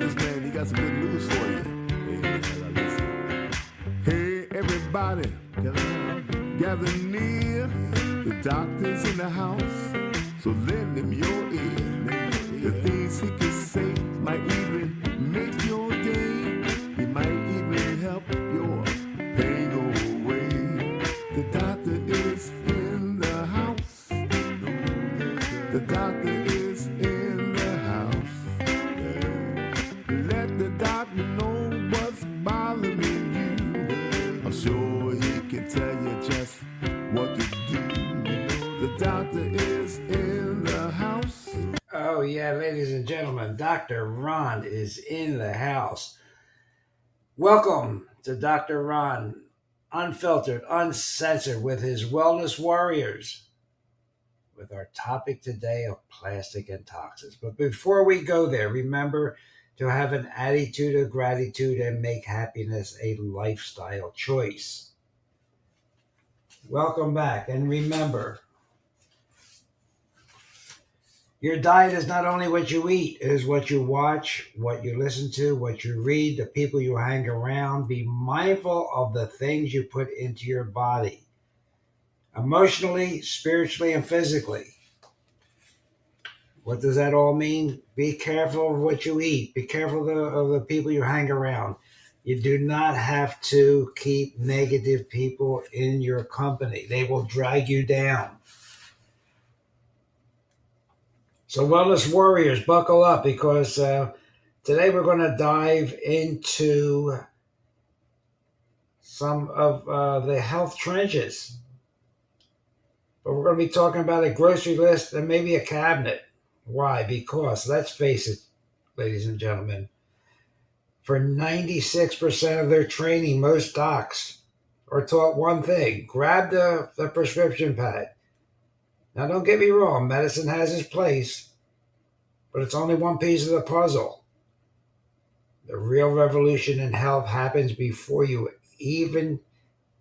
this man, he got some good news for you. Hey, listen. Hey, everybody, gather near. The doctor's in the house, so lend him your ear. The things he can say might even make your day. He might even help your pain go away. The doctor is in the house. The doctor is in the house. Let the doctor know what's bothering you. I'm sure he can tell you just what to do. The doctor is in the house. Oh, yeah, ladies and gentlemen, Dr. Ron is in the house. Welcome to Dr. Ron, unfiltered, uncensored, with his Wellness Warriors, with our topic today of plastic and toxins. But before we go there, remember to have an attitude of gratitude and make happiness a lifestyle choice. Welcome back, and remember, your diet is not only what you eat, it is what you watch, what you listen to, what you read, the people you hang around. Be mindful of the things you put into your body, emotionally, spiritually, and physically. What does that all mean? Be careful of what you eat. Be careful of the people you hang around. You do not have to keep negative people in your company. They will drag you down. So, Wellness Warriors, buckle up, because today we're going to dive into some of the health trenches. But we're going to be talking about a grocery list and maybe a cabinet. Why? Because, let's face it, ladies and gentlemen, for 96% of their training, most docs are taught one thing: grab the prescription pad. Now, don't get me wrong, medicine has its place, but it's only one piece of the puzzle. The real revolution in health happens before you even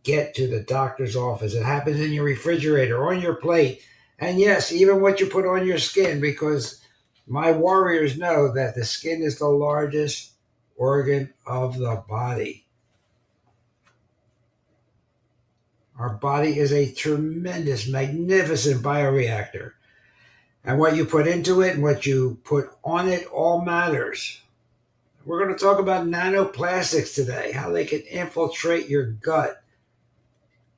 get to the doctor's office. It happens in your refrigerator, on your plate, and yes, even what you put on your skin, because my warriors know that the skin is the largest organ of the body. Our body is a tremendous, magnificent bioreactor. And what you put into it and what you put on it all matters. We're going to talk about nano-plastics today, how they can infiltrate your gut.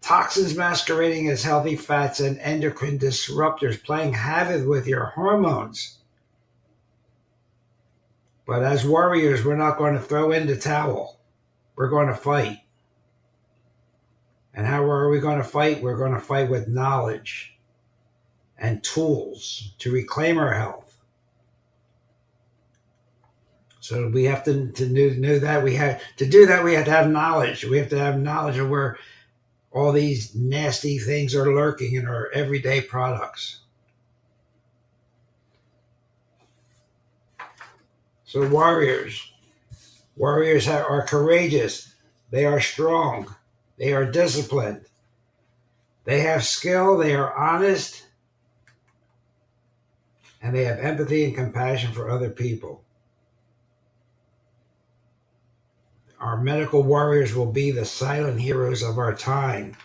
Toxins masquerading as healthy fats and endocrine disruptors, playing havoc with your hormones. But as warriors, we're not going to throw in the towel. We're going to fight. And how are we going to fight? We're going to fight with knowledge and tools to reclaim our health. So we have to know that we have to do that. We have to have knowledge. We have to have knowledge of where all these nasty things are lurking in our everyday products. So warriors are courageous. They are strong. They are disciplined. They have skill. They are honest. And they have empathy and compassion for other people. Our medical warriors will be the silent heroes of our time.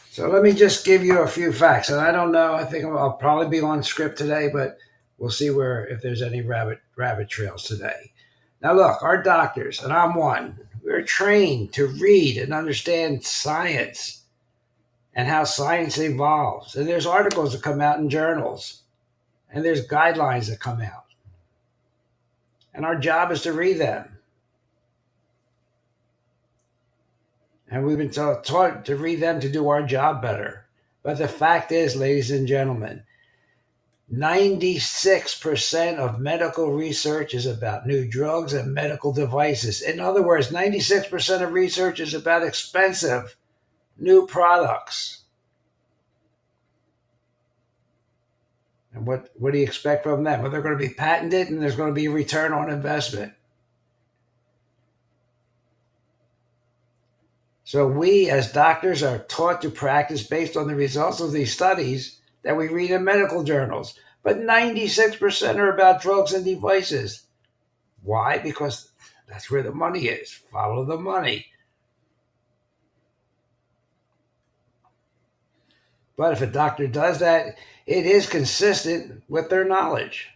So let me just give you a few facts. And I don't know, I think I'll probably be on script today, but we'll see if there's any rabbit trails today. Now look, our doctors, and I'm one, we're trained to read and understand science and how science evolves. And there's articles that come out in journals, and there's guidelines that come out. And our job is to read them. And we've been taught to read them to do our job better. But the fact is, ladies and gentlemen, 96% of medical research is about new drugs and medical devices. In other words, 96% of research is about expensive new products. And what do you expect from them? Well, they're going to be patented and there's going to be a return on investment. So we as doctors are taught to practice based on the results of these studies that we read in medical journals. But 96% are about drugs and devices. Why? Because that's where the money is. Follow the money. But if a doctor does that, it is consistent with their knowledge.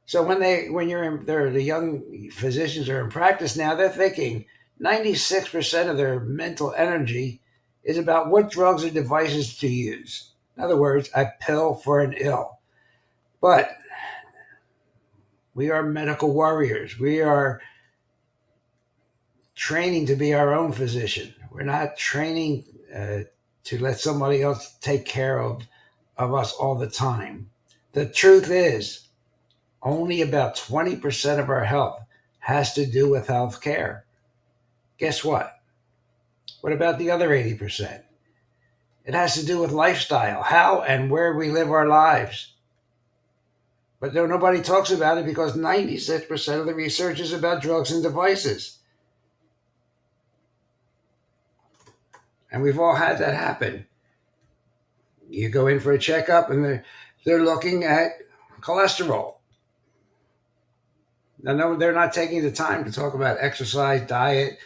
So they're the young physicians are in practice now, they're thinking 96% of their mental energy is about what drugs or devices to use. In other words, a pill for an ill. But we are medical warriors. We are training to be our own physician. We're not training to let somebody else take care of us all the time. The truth is, only about 20% of our health has to do with health care. Guess what? What about the other 80%? It has to do with lifestyle, how and where we live our lives. But nobody talks about it because 96% of the research is about drugs and devices. And we've all had that happen. You go in for a checkup and they're looking at cholesterol. Now, no, they're not taking the time to talk about exercise, diet,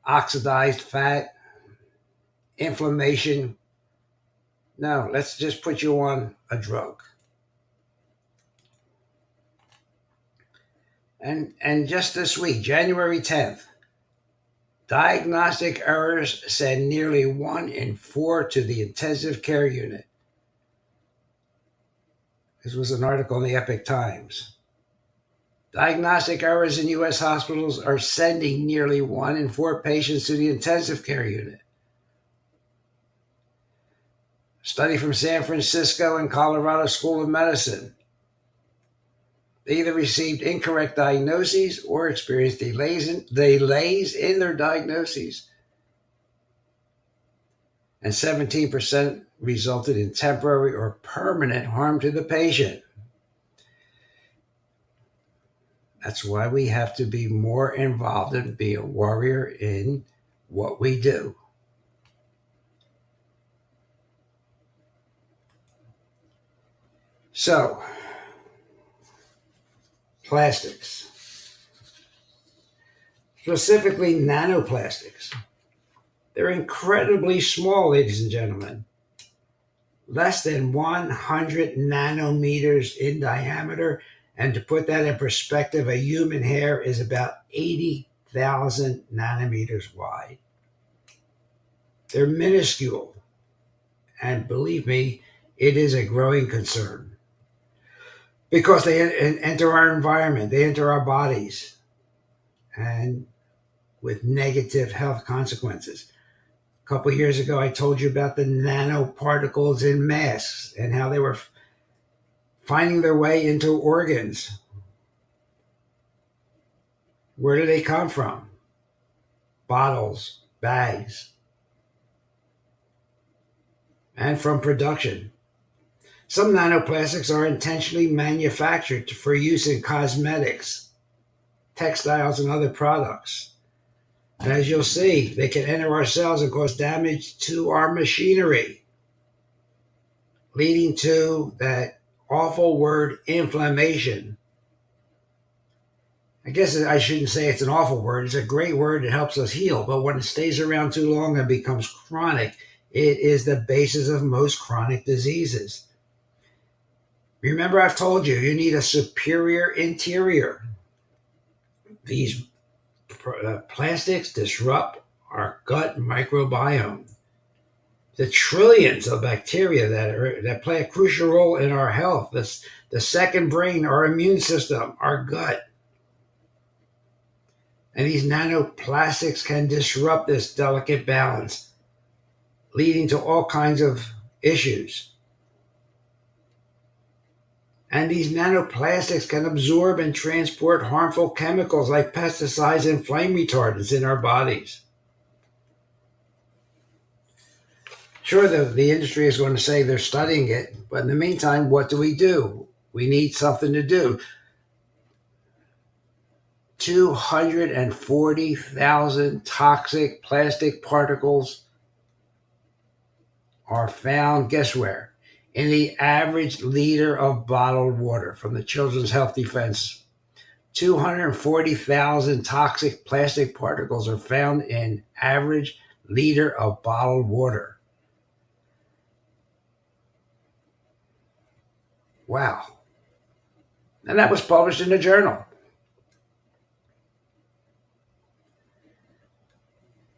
oxidized fat, inflammation. No, let's just put you on a drug. And just this week, January 10th, diagnostic errors send nearly 1 in 4 to the intensive care unit. This was an article in the Epoch Times. Diagnostic errors in U.S. hospitals are sending nearly 1 in 4 patients to the intensive care unit. Study from San Francisco and Colorado School of Medicine. They either received incorrect diagnoses or experienced delays in their diagnoses. And 17% resulted in temporary or permanent harm to the patient. That's why we have to be more involved and be a warrior in what we do. So, plastics, specifically nanoplastics. They're incredibly small, ladies and gentlemen. Less than 100 nanometers in diameter. And to put that in perspective, a human hair is about 80,000 nanometers wide. They're minuscule. And believe me, it is a growing concern. Because they enter our environment, they enter our bodies, and with negative health consequences. A couple of years ago, I told you about the nanoparticles in masks and how they were finding their way into organs. Where do they come from? Bottles, bags, and from production. Some nanoplastics are intentionally manufactured for use in cosmetics, textiles, and other products. And as you'll see, they can enter our cells and cause damage to our machinery, leading to that awful word, inflammation. I guess I shouldn't say it's an awful word. It's a great word. It helps us heal. But when it stays around too long and becomes chronic, it is the basis of most chronic diseases. Remember, I've told you, you need a superior interior. These plastics disrupt our gut microbiome. The trillions of bacteria that play a crucial role in our health, the second brain, our immune system, our gut. And these nanoplastics can disrupt this delicate balance, leading to all kinds of issues. And these nanoplastics can absorb and transport harmful chemicals like pesticides and flame retardants in our bodies. Sure, the industry is going to say they're studying it, but in the meantime, what do? We need something to do. 240,000 toxic plastic particles are found, guess where? in the average liter of bottled water from the Children's Health Defense. 240,000 toxic plastic particles are found in average liter of bottled water. Wow. And that was published in a journal.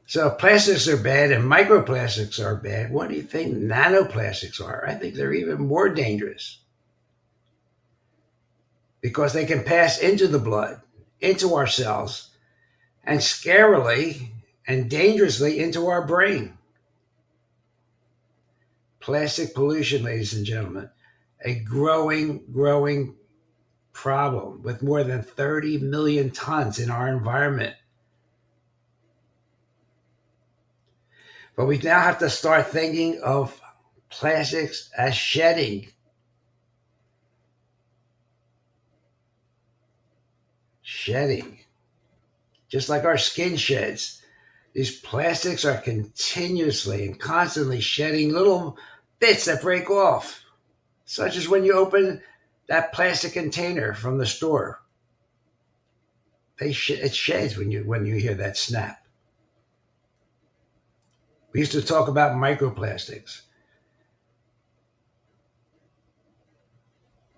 So if plastics are bad and microplastics are bad, what do you think nanoplastics are? I think they're even more dangerous because they can pass into the blood, into our cells, and scarily and dangerously into our brain. Plastic pollution, ladies and gentlemen, a growing problem with more than 30 million tons in our environment. But we now have to start thinking of plastics as shedding. Shedding. Just like our skin sheds. These plastics are continuously and constantly shedding little bits that break off, such as when you open that plastic container from the store. It sheds when you hear that snap. We used to talk about microplastics.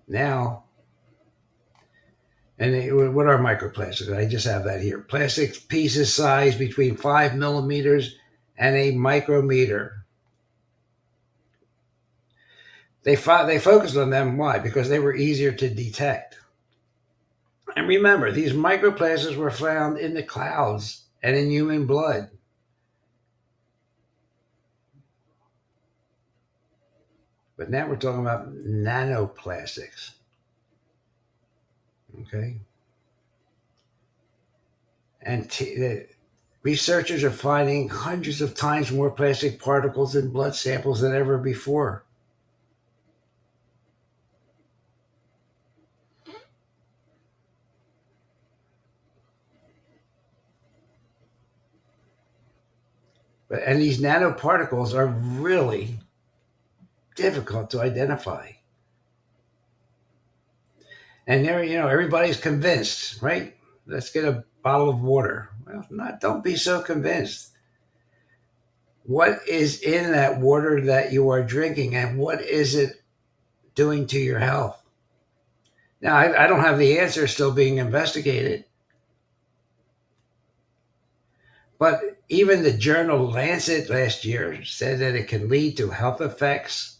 Now, what are microplastics? I just have that here. Plastic pieces size between 5 millimeters and a micrometer. They focused on them. Why? Because they were easier to detect. And remember, these microplastics were found in the clouds and in human blood. But now we're talking about nanoplastics. Okay? And researchers are finding hundreds of times more plastic particles in blood samples than ever before. And these nanoparticles are really difficult to identify. And there, everybody's convinced, right? Let's get a bottle of water. Well, don't be so convinced. What is in that water that you are drinking, and what is it doing to your health? Now, I don't have the answer, still being investigated. But even the journal Lancet last year said that it can lead to health effects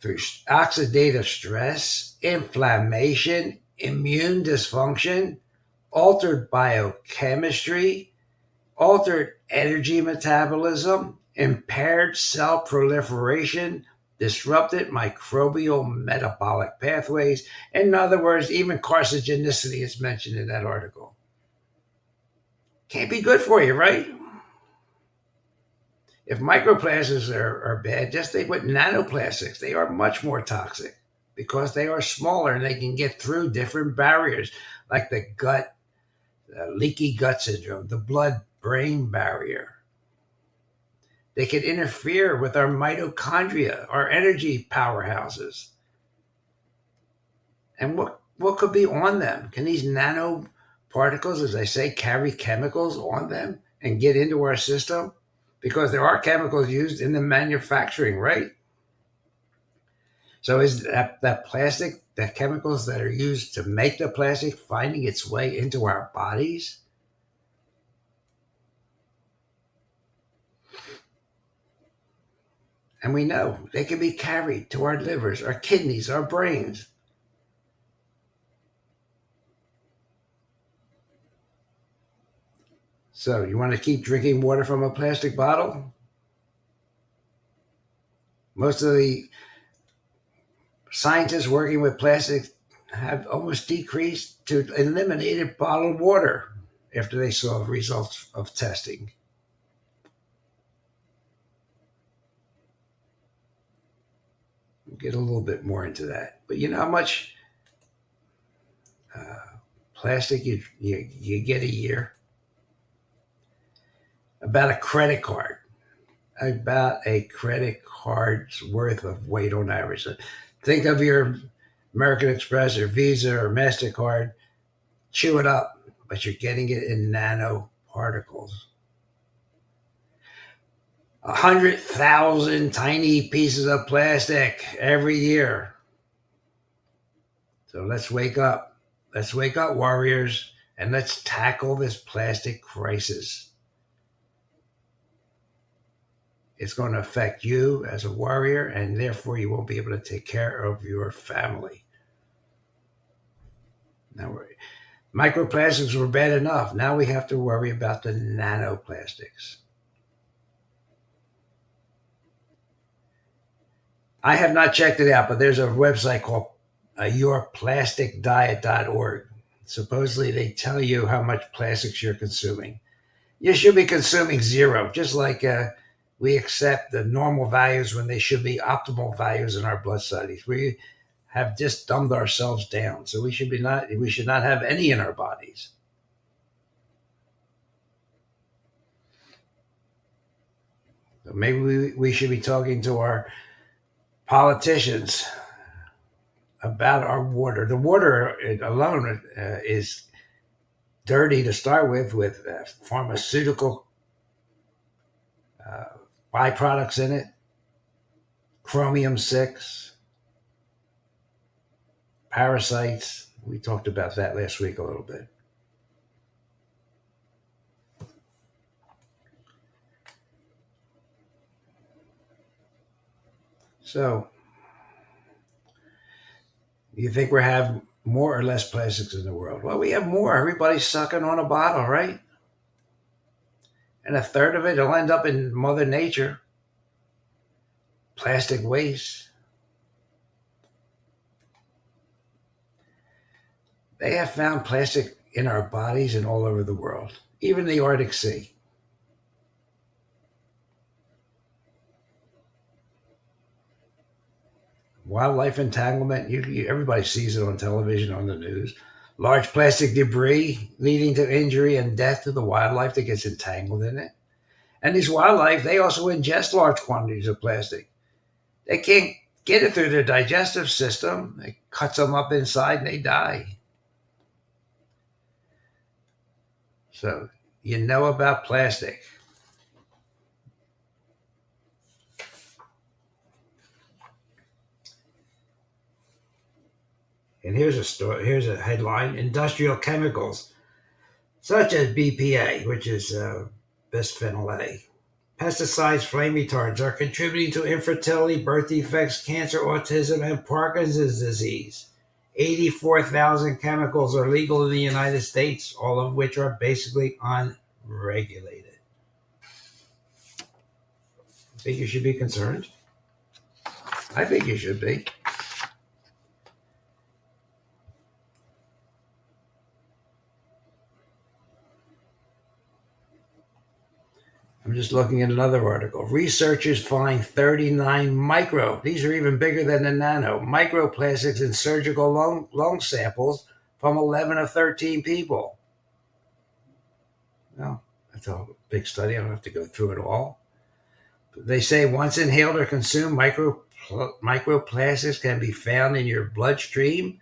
through oxidative stress, inflammation, immune dysfunction, altered biochemistry, altered energy metabolism, impaired cell proliferation, disrupted microbial metabolic pathways. In other words, even carcinogenicity is mentioned in that article. Can't be good for you, right? If microplastics are bad, just think with nanoplastics. They are much more toxic because they are smaller and they can get through different barriers like the gut, leaky gut syndrome, the blood-brain barrier. They can interfere with our mitochondria, our energy powerhouses. And what could be on them? Can these nanoparticles, as I say, carry chemicals on them and get into our system? Because there are chemicals used in the manufacturing, right? So is that plastic, the chemicals that are used to make the plastic, finding its way into our bodies? And we know they can be carried to our livers, our kidneys, our brains. So you want to keep drinking water from a plastic bottle? Most of the scientists working with plastics have almost decreased to eliminated bottled water after they saw results of testing. We'll get a little bit more into that. But you know how much plastic you get a year? About a credit card. about a credit card's worth of weight on average. Think of your American Express or Visa or MasterCard, chew it up, but you're getting it in nanoparticles. 100,000 tiny pieces of plastic every year. So let's wake up. Let's wake up, warriors, and let's tackle this plastic crisis. It's going to affect you as a warrior, and therefore you won't be able to take care of your family. Now, microplastics were bad enough. Now we have to worry about the nanoplastics. I have not checked it out, but there's a website called yourplasticdiet.org. Supposedly they tell you how much plastics you're consuming. You should be consuming zero, just like we accept the normal values when they should be optimal values in our blood studies. We have just dumbed ourselves down, so we should not have any in our bodies. So maybe we should be talking to our politicians about our water. The water alone is dirty to start with pharmaceutical byproducts in it, chromium-6, parasites. We talked about that last week a little bit. So, you think we have more or less plastics in the world? Well, we have more. Everybody's sucking on a bottle, right? And a third of it will end up in Mother Nature. Plastic waste. They have found plastic in our bodies and all over the world, even the Arctic Sea. Wildlife entanglement, everybody sees it on television, on the news. Large plastic debris leading to injury and death to the wildlife that gets entangled in it. And these wildlife, they also ingest large quantities of plastic. They can't get it through their digestive system. It cuts them up inside and they die. So, you know about plastic. And here's a headline: industrial chemicals such as BPA, which is bisphenol A, pesticides, flame retardants are contributing to infertility, birth defects, cancer, autism, and Parkinson's disease. 84,000 chemicals are legal in the United States, all of which are basically unregulated. Think you should be concerned? I think you should be. I'm just looking at another article. Researchers find 39 these are even bigger than the nano, microplastics in surgical lung samples from 11 of 13 people. Well, that's a big study. I don't have to go through it all. They say once inhaled or consumed, microplastics can be found in your bloodstream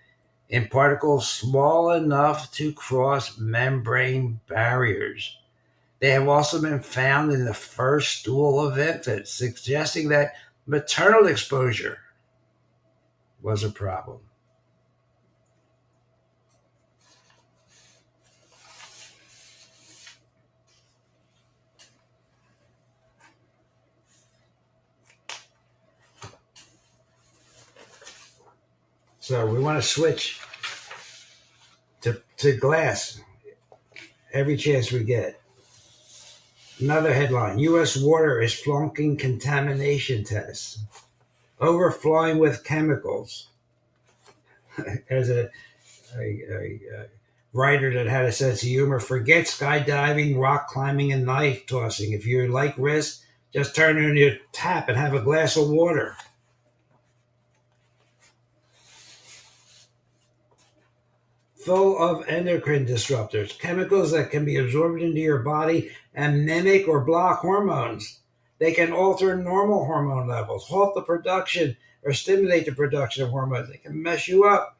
in particles small enough to cross membrane barriers. They have also been found in the first stool of infants, suggesting that maternal exposure was a problem. So we want to switch to glass every chance we get. Another headline: U.S. water is flunking contamination tests, overflowing with chemicals. As a writer that had a sense of humor, forget skydiving, rock climbing, and knife tossing. If you like risk, just turn on your tap and have a glass of water. Full of endocrine disruptors, chemicals that can be absorbed into your body and mimic or block hormones. They can alter normal hormone levels, halt the production, or stimulate the production of hormones. They can mess you up.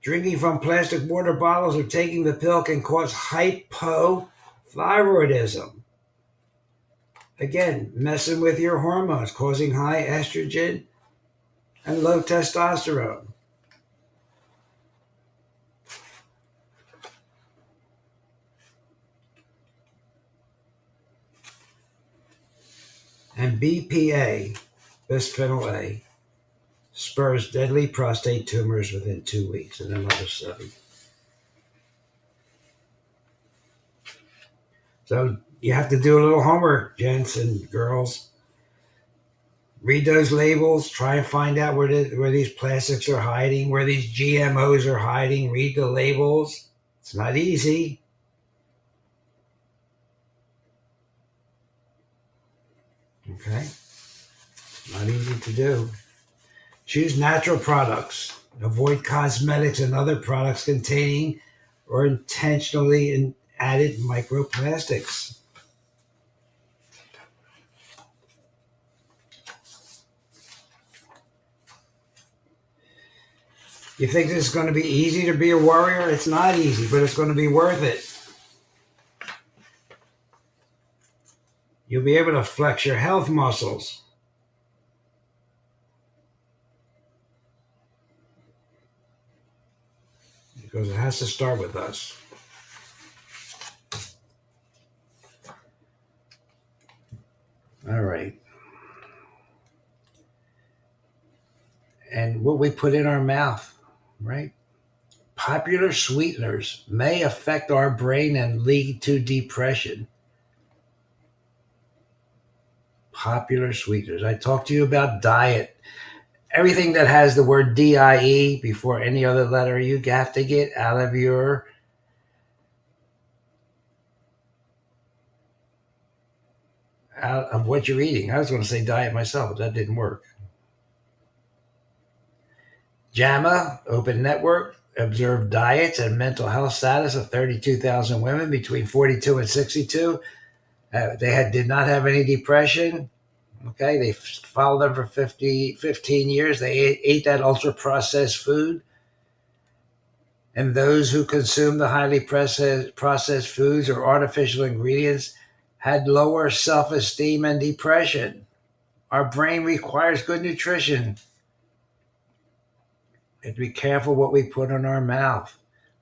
Drinking from plastic water bottles or taking the pill can cause hypothyroidism. Again, messing with your hormones, causing high estrogen and low testosterone. And BPA, bisphenol A, spurs deadly prostate tumors within 2 weeks in another study. So you have to do a little homework, gents and girls. Read those labels. Try and find out where these plastics are hiding, where these GMOs are hiding. Read the labels. It's not easy. Okay? Not easy to do. Choose natural products. Avoid cosmetics and other products containing or intentionally added microplastics. You think this is going to be easy to be a warrior? It's not easy, but it's going to be worth it. You'll be able to flex your health muscles. Because it has to start with us. All right. And what we put in our mouth, right? Popular sweeteners may affect our brain and lead to depression. Popular sweeteners. I talked to you about diet. Everything that has the word DIE before any other letter, you have to get out of what you're eating. I was going to say diet myself, but that didn't work. JAMA, Open Network, observed diets and mental health status of 32,000 women between 42 and 62. They did not have any depression. Okay, they followed them for 15 years. They ate that ultra-processed food. And those who consumed the highly processed foods or artificial ingredients had lower self-esteem and depression. Our brain requires good nutrition. And be careful what we put in our mouth.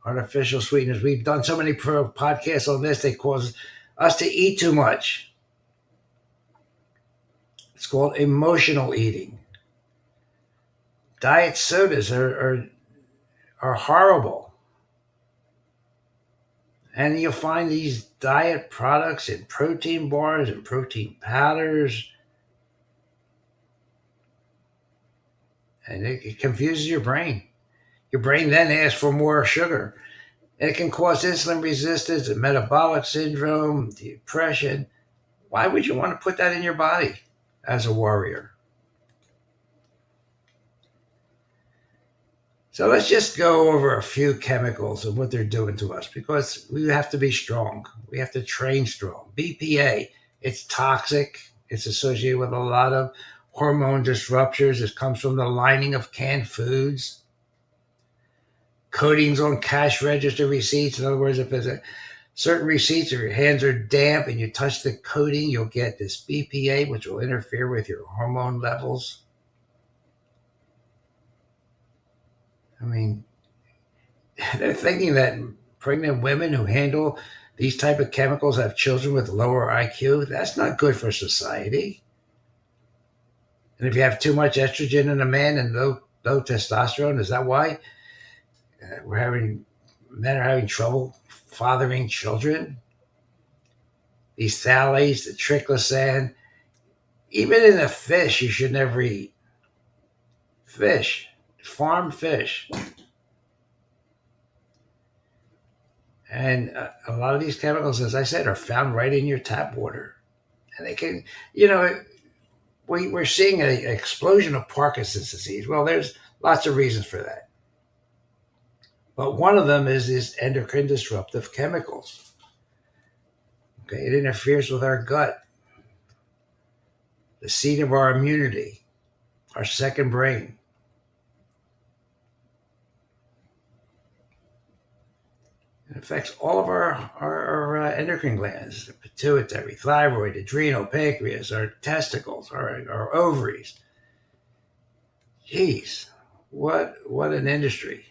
Artificial sweeteners. We've done so many podcasts on this, they cause us to eat too much. It's called emotional eating. Diet sodas are horrible. And you'll find these diet products in protein bars and protein powders. And it confuses your brain. Your brain then asks for more sugar. And it can cause insulin resistance and metabolic syndrome, depression. Why would you want to put that in your body as a warrior? So let's just go over a few chemicals and what they're doing to us, because we have to be strong. We have to train strong. BPA, it's toxic. It's associated with a lot of hormone disruptors. It comes from the lining of canned foods. Coatings on cash register receipts. In other words, if there's certain receipts or your hands are damp and you touch the coating, you'll get this BPA, which will interfere with your hormone levels. I mean, they're thinking that pregnant women who handle these type of chemicals have children with lower IQ. That's not good for society. And if you have too much estrogen in a man and low testosterone, is that why men are having trouble fathering children? These phthalates, the triclosan, even in a fish, you should never eat. Fish, farm fish. And a lot of these chemicals, as I said, are found right in your tap water. And they can, we're seeing an explosion of Parkinson's disease. Well, there's lots of reasons for that. But one of them is these endocrine disruptive chemicals. Okay, it interferes with our gut, the seat of our immunity, our second brain. It affects all of our endocrine glands, the pituitary, thyroid, adrenal, pancreas, our testicles, our ovaries. Jeez, what an industry.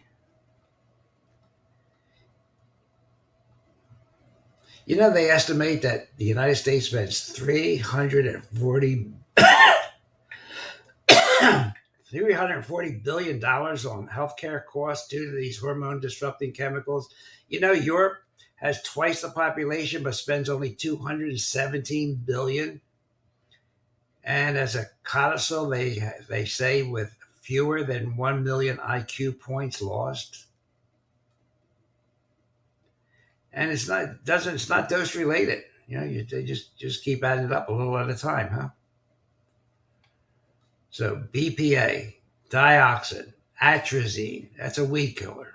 You know, they estimate that the United States spends $340 billion on healthcare costs due to these hormone disrupting chemicals. You know, Europe has twice the population but spends only $217 billion. And as a codicil, they say with fewer than 1 million IQ points lost. And it's not dose related. You know, they just keep adding it up a little at a time, huh? So BPA, dioxin, atrazine, that's a weed killer.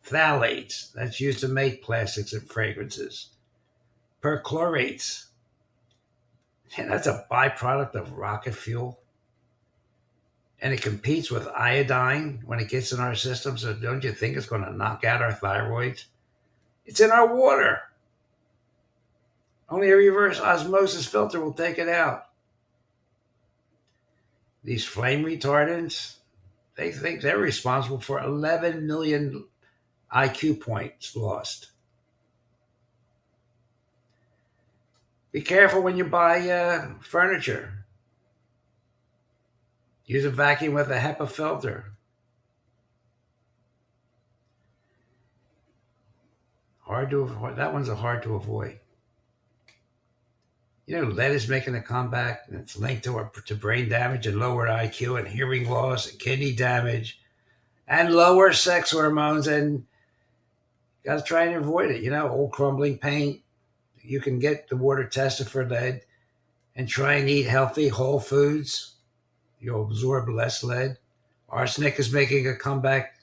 Phthalates, that's used to make plastics and fragrances. Perchlorates, and that's a byproduct of rocket fuel. And it competes with iodine when it gets in our system. So don't you think it's going to knock out our thyroids? It's in our water. Only a reverse osmosis filter will take it out. These flame retardants, they think they're responsible for 11 million IQ points lost. Be careful when you buy furniture. Use a vacuum with a HEPA filter. That one's hard to avoid. You know, lead is making a comeback, and it's linked to brain damage and lowered IQ and hearing loss and kidney damage and lower sex hormones. And you got to try and avoid it. You know, old crumbling paint. You can get the water tested for lead and try and eat healthy, whole foods. You'll absorb less lead. Arsenic is making a comeback.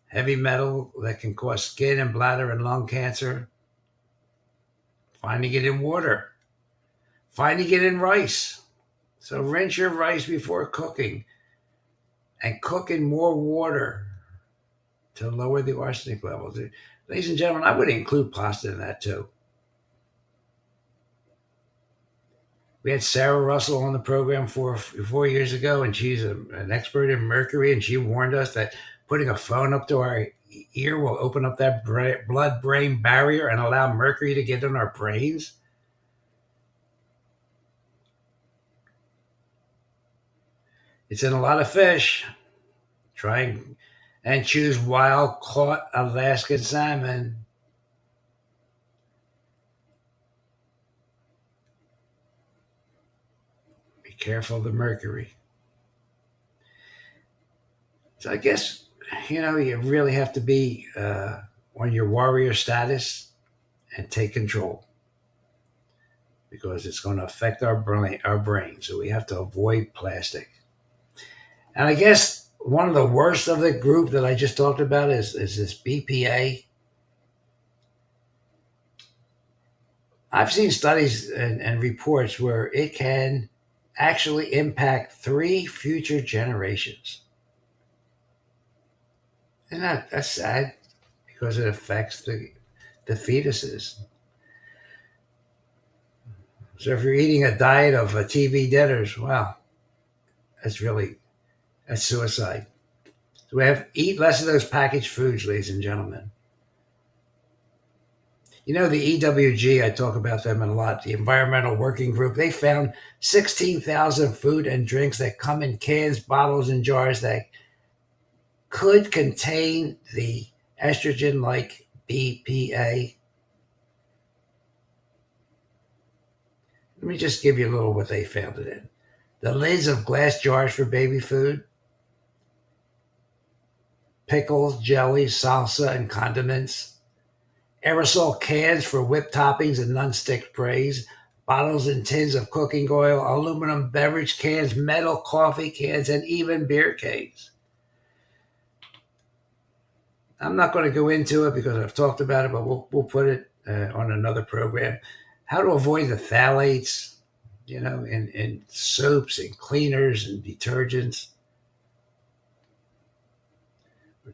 Heavy metal that can cause skin and bladder and lung cancer. Finding it in water. Finding it in rice. So rinse your rice before cooking and cook in more water to lower the arsenic levels. Ladies and gentlemen, I would include pasta in that too. We had Sarah Russell on the program 4 years ago, and she's an expert in mercury, and she warned us that putting a phone up to our ear will open up that blood-brain barrier and allow mercury to get in our brains. It's in a lot of fish. Try and choose wild-caught Alaskan salmon. Be careful of the mercury. So I guess, you know, you really have to be on your warrior status and take control, because it's going to affect our brain. So we have to avoid plastic. And I guess one of the worst of the group that I just talked about is this BPA. I've seen studies and reports where it can actually impact 3 future generations. And that's sad, because it affects the fetuses. So if you're eating a diet of TV dinners, wow, that's suicide. So we have eat less of those packaged foods, ladies and gentlemen. You know, the EWG, I talk about them a lot, the Environmental Working Group, they found 16,000 food and drinks that come in cans, bottles, and jars that could contain the estrogen-like BPA. Let me just give you a little what they found it in. The lids of glass jars for baby food, pickles, jellies, salsa, and condiments, aerosol cans for whipped toppings and non-stick sprays, bottles and tins of cooking oil, aluminum beverage cans, metal coffee cans, and even beer cans. I'm not going to go into it because I've talked about it, but we'll put it on another program. How to avoid the phthalates, in soaps and cleaners and detergents.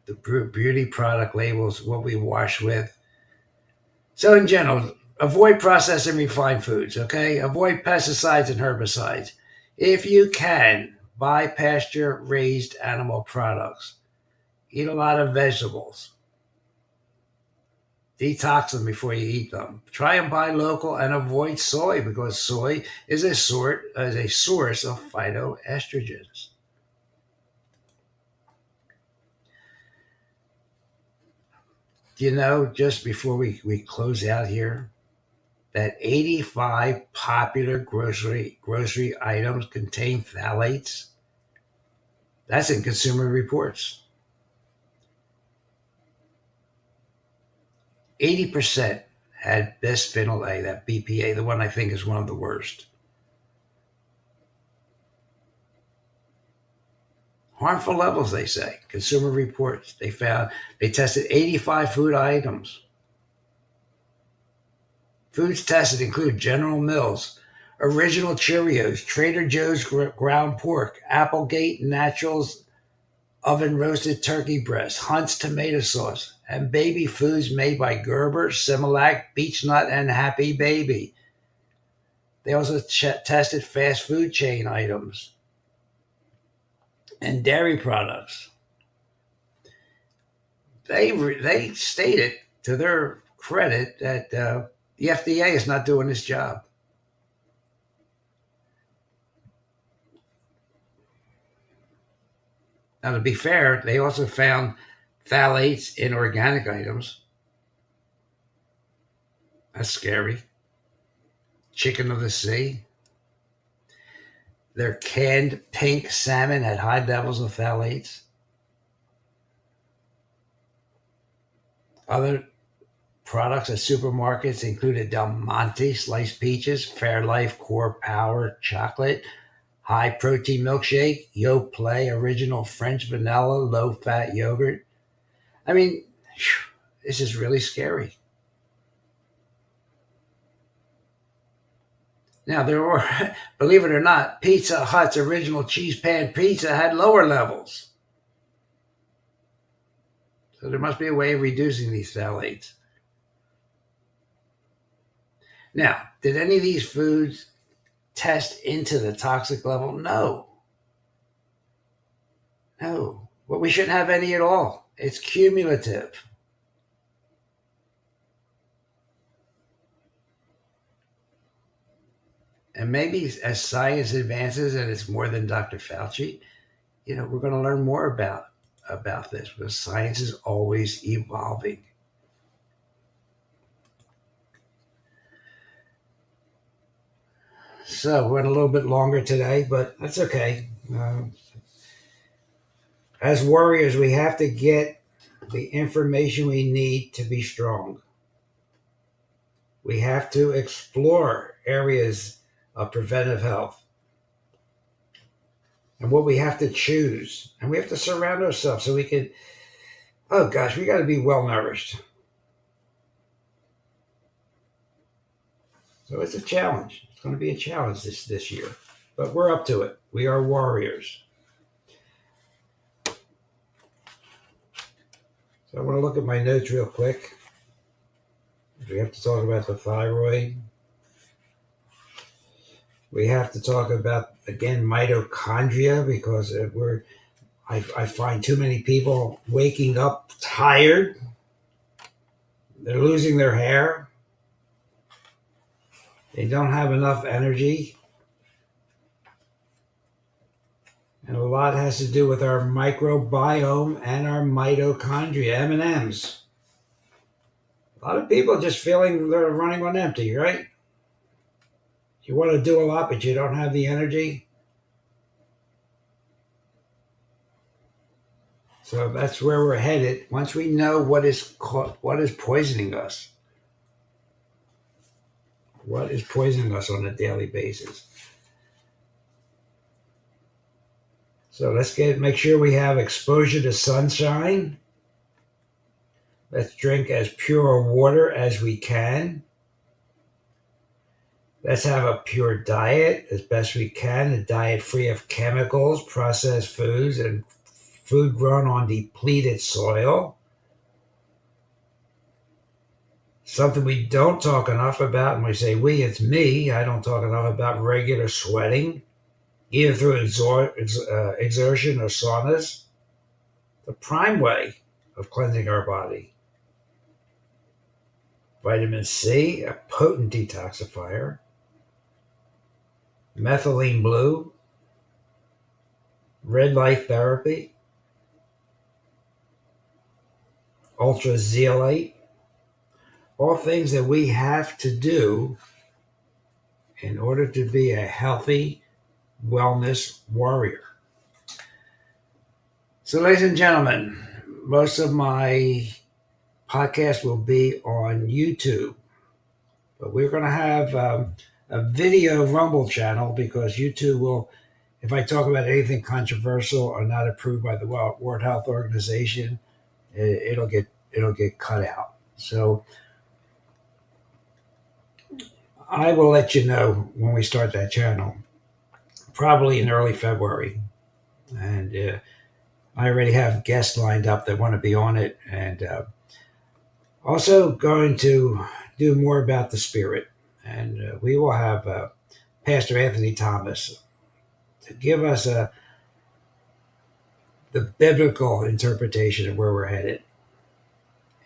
The beauty product labels, what we wash with. So in general, avoid processed and refined foods, okay? Avoid pesticides and herbicides. If you can, buy pasture-raised animal products. Eat a lot of vegetables. Detox them before you eat them. Try and buy local and avoid soy because soy is a source of phytoestrogens. Do you know, just before we close out here, that 85 popular grocery items contain phthalates? That's in Consumer Reports. 80% had bisphenol A, that BPA, the one I think is one of the worst. Harmful levels, they say. Consumer Reports. They tested 85 food items. Foods tested include General Mills, Original Cheerios, Trader Joe's ground pork, Applegate Naturals oven roasted turkey breast, Hunt's tomato sauce, and baby foods made by Gerber, Similac, Beechnut, and Happy Baby. They also tested fast food chain items and dairy products. They stated, to their credit, that the FDA is not doing its job. Now, to be fair, they also found phthalates in organic items. That's scary. Chicken of the sea. Their canned pink salmon had high levels of phthalates. Other products at supermarkets included Del Monte sliced peaches, Fairlife Core Power chocolate, high protein milkshake, Yoplait original French vanilla, low fat yogurt. I mean, this is really scary. Now, there were, believe it or not, Pizza Hut's original cheese pan pizza had lower levels. So there must be a way of reducing these phthalates. Now, did any of these foods test into the toxic level? No. Well, we shouldn't have any at all. It's cumulative. And maybe as science advances and it's more than Dr. Fauci, we're going to learn more about this because science is always evolving. So we went a little bit longer today, but that's okay. As warriors, we have to get the information we need to be strong. We have to explore areas of preventive health and what we have to choose. And we have to surround ourselves so we can, we got to be well nourished. So it's a challenge. It's going to be a challenge this year, but we're up to it. We are warriors. So I want to look at my notes real quick. We have to talk about the thyroid. We have to talk about, again, mitochondria, because I find too many people waking up tired. They're losing their hair. They don't have enough energy. And a lot has to do with our microbiome and our mitochondria, M&Ms. A lot of people just feeling they're running on empty, right? You want to do a lot, but you don't have the energy. So that's where we're headed. Once we know what is poisoning us. What is poisoning us on a daily basis? So let's make sure we have exposure to sunshine. Let's drink as pure water as we can. Let's have a pure diet as best we can, a diet free of chemicals, processed foods, and food grown on depleted soil. Something we don't talk enough about, and we say we, it's me. I don't talk enough about regular sweating, either through exertion or saunas. The prime way of cleansing our body. Vitamin C, a potent detoxifier. Methylene blue, red light therapy, ultrazeolite, all things that we have to do in order to be a healthy wellness warrior. So, ladies and gentlemen, most of my podcast will be on YouTube, but we're going to have a video Rumble channel because YouTube will, if I talk about anything controversial or not approved by the World Health Organization, it'll get cut out. So I will let you know when we start that channel, probably in early February, and I already have guests lined up that want to be on it, and also going to do more about the spirit. And we will have Pastor Anthony Thomas to give us the biblical interpretation of where we're headed.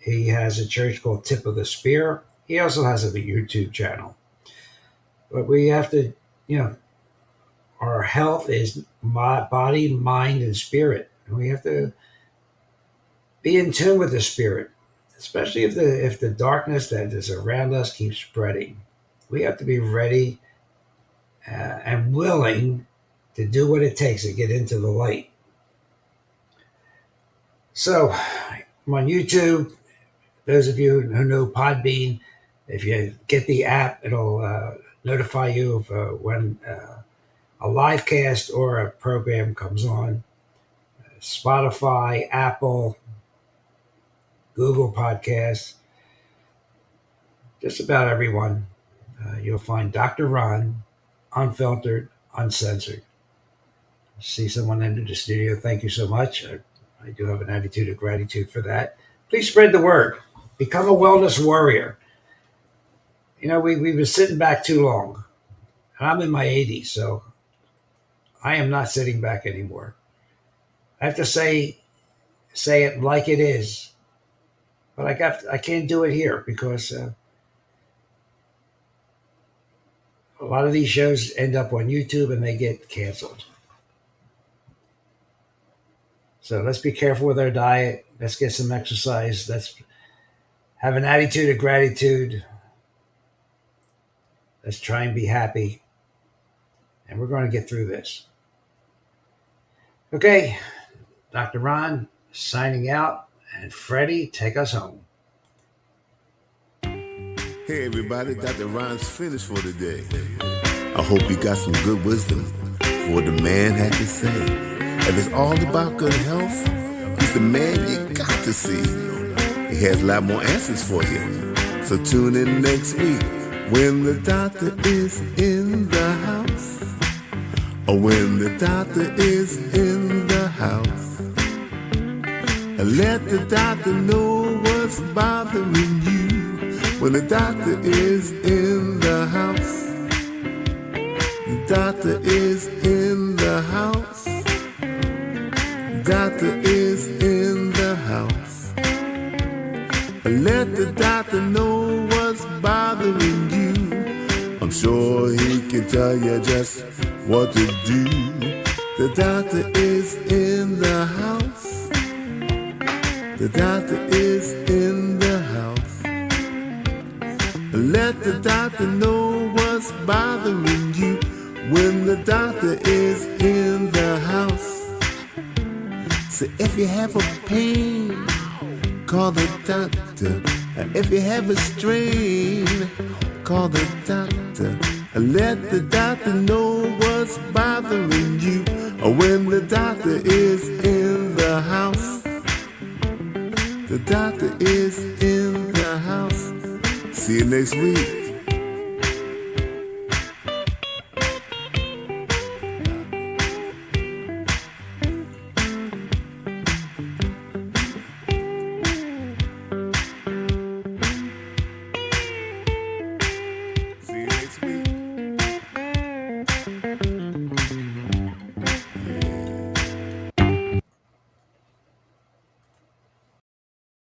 He has a church called Tip of the Spear. He also has a YouTube channel. But we have to, our health is body, mind, and spirit. And we have to be in tune with the spirit, especially if the darkness that is around us keeps spreading. We have to be ready and willing to do what it takes to get into the light. So I'm on YouTube. Those of you who know Podbean, if you get the app, it'll notify you of when a live cast or a program comes on. Spotify, Apple, Google Podcasts, just about everyone. You'll find Dr. Ron, unfiltered, uncensored. See someone enter the studio. Thank you so much. I do have an attitude of gratitude for that. Please spread the word. Become a wellness warrior. We've been sitting back too long. And I'm in my 80s, so I am not sitting back anymore. I have to say it like it is. But I can't do it here because a lot of these shows end up on YouTube and they get canceled. So let's be careful with our diet. Let's get some exercise. Let's have an attitude of gratitude. Let's try and be happy. And we're going to get through this. Okay, Dr. Ron signing out. And Freddie, take us home. Hey everybody, Dr. Ron's finished for today. I hope you got some good wisdom for what the man had to say. If it's all about good health, he's the man you got to see. He has a lot more answers for you. So tune in next week when the doctor is in the house. Or when the doctor is in the house. And let the doctor know what's bothering you. When the doctor is in the house. The doctor is in the house. Doctor is in the house. Let the doctor know what's bothering you. I'm sure he can tell you just what to do. The doctor is in the house. The doctor is in the house. Let the doctor know what's bothering you. When the doctor is in the house. So if you have a pain, call the doctor. And if you have a strain, call the doctor. And let the doctor know what's bothering you. Or when the doctor is in the house. The doctor is in the house. See you next week.